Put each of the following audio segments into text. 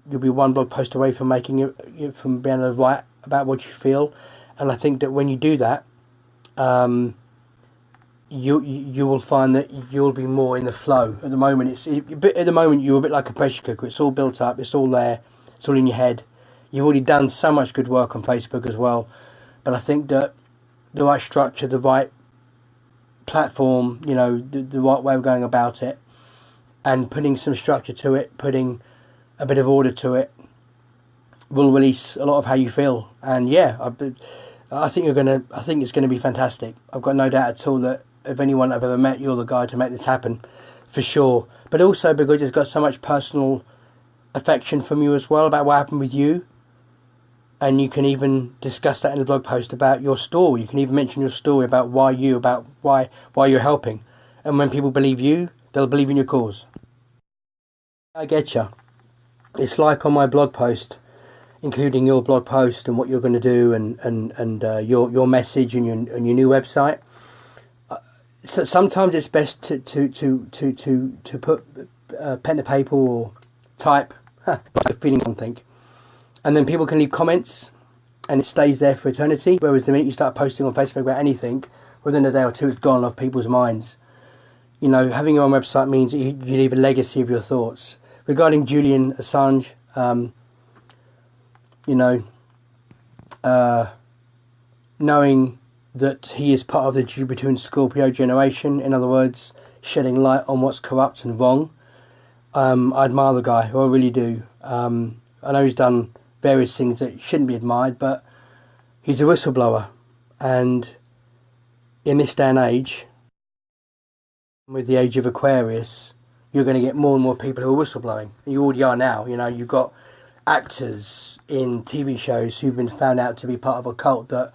you'll be one blog post away from making it from being able to write about what you feel. And I think that when you do that, you will find that you'll be more in the flow. At the moment, you're a bit like a pressure cooker. It's all built up. It's all there. It's all in your head. You've already done so much good work on Facebook as well. But I think that the right structure, the right platform, the right way of going about it, and putting some structure to it, putting a bit of order to it, will release a lot of how you feel. And yeah, I think it's gonna be fantastic. I've got no doubt at all that if anyone I've ever met, you're the guy to make this happen, for sure. But also because it's got so much personal affection from you as well about what happened with you. And you can even discuss that in the blog post about your story. You can even mention your story about why you're helping. And when people believe you, they'll believe in your cause. I get you. It's like on my blog post, including your blog post and what you're going to do, and your message and your new website. So sometimes it's best to put pen to paper or type feeling something, and then people can leave comments, and it stays there for eternity. Whereas the minute you start posting on Facebook about anything, within a day or two, it's gone off people's minds. Having your own website means that you leave a legacy of your thoughts. Regarding Julian Assange, knowing that he is part of the Jupiter Scorpio generation, in other words, shedding light on what's corrupt and wrong, I admire the guy, I really do. I know he's done various things that shouldn't be admired, but he's a whistleblower, and in this day and age, with the age of Aquarius, you're going to get more and more people who are whistleblowing. You already are now. You've got actors in TV shows who've been found out to be part of a cult that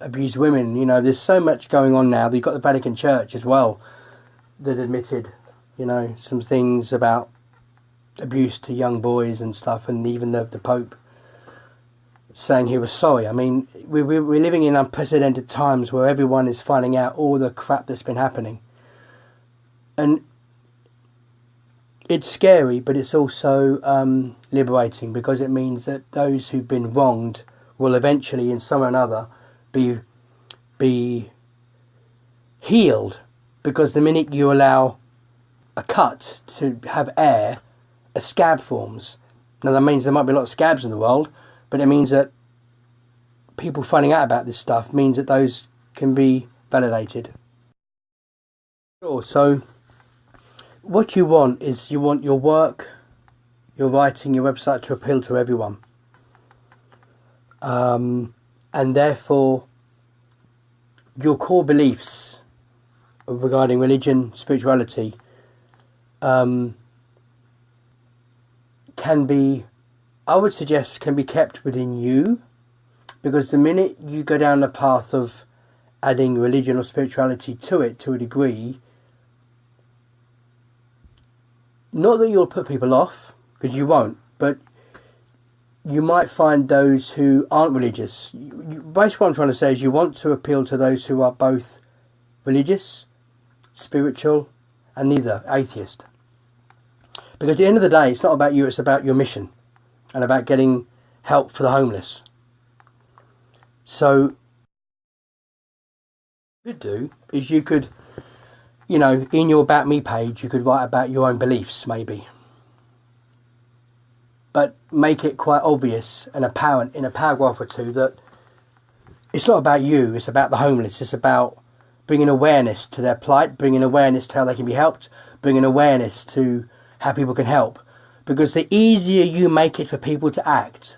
abuse women. There's so much going on now. You've got the Vatican Church as well that admitted, some things about abuse to young boys and stuff, and even the Pope saying he was sorry. I mean, we're living in unprecedented times where everyone is finding out all the crap that's been happening. And it's scary, but it's also liberating, because it means that those who've been wronged will eventually, in some or another, be healed. Because the minute you allow a cut to have air, a scab forms. Now that means there might be a lot of scabs in the world, but it means that people finding out about this stuff means that those can be validated. Sure, so what you want is your work, your writing, your website to appeal to everyone. And therefore, your core beliefs regarding religion, spirituality, can be kept within you, because the minute you go down the path of adding religion or spirituality to it to a degree, not that you'll put people off, because you won't, but you might find those who aren't religious. Basically what I'm trying to say is you want to appeal to those who are both religious, spiritual, and neither, atheist. Because at the end of the day, it's not about you, it's about your mission and about getting help for the homeless. So, what you could do is you could, in your About Me page, you could write about your own beliefs, maybe. But make it quite obvious and apparent in a paragraph or two that it's not about you, it's about the homeless. It's about bringing awareness to their plight, bringing awareness to how they can be helped, bringing awareness to how people can help. Because the easier you make it for people to act,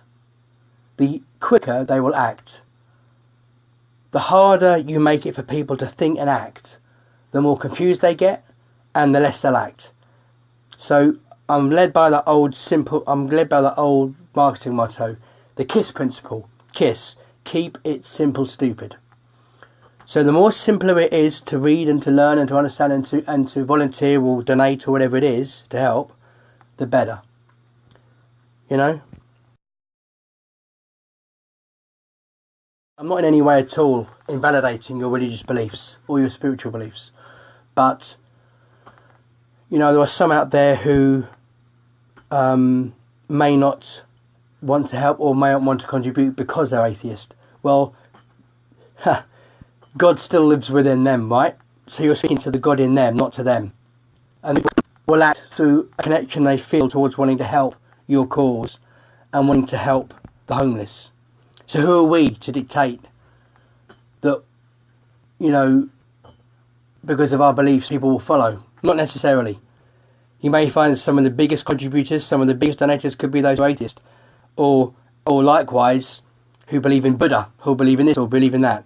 the quicker they will act. The harder you make it for people to think and act, the more confused they get and the less they'll act. So I'm led by the old marketing motto, the KISS principle. KISS, keep it simple, stupid. So the more simpler it is to read and to learn and to understand and to volunteer or donate or whatever it is to help, the better. I'm not in any way at all invalidating your religious beliefs or your spiritual beliefs. But, there are some out there who may not want to help or may not want to contribute because they're atheist. Well, God still lives within them, right? So you're speaking to the God in them, not to them. And they will act through a connection they feel towards wanting to help your cause and wanting to help the homeless. So who are we to dictate that, you know, because of our beliefs, people will follow? Not necessarily. You may find some of the biggest contributors, some of the biggest donators could be those who are atheists. Or likewise, who believe in Buddha, who believe in this or believe in that.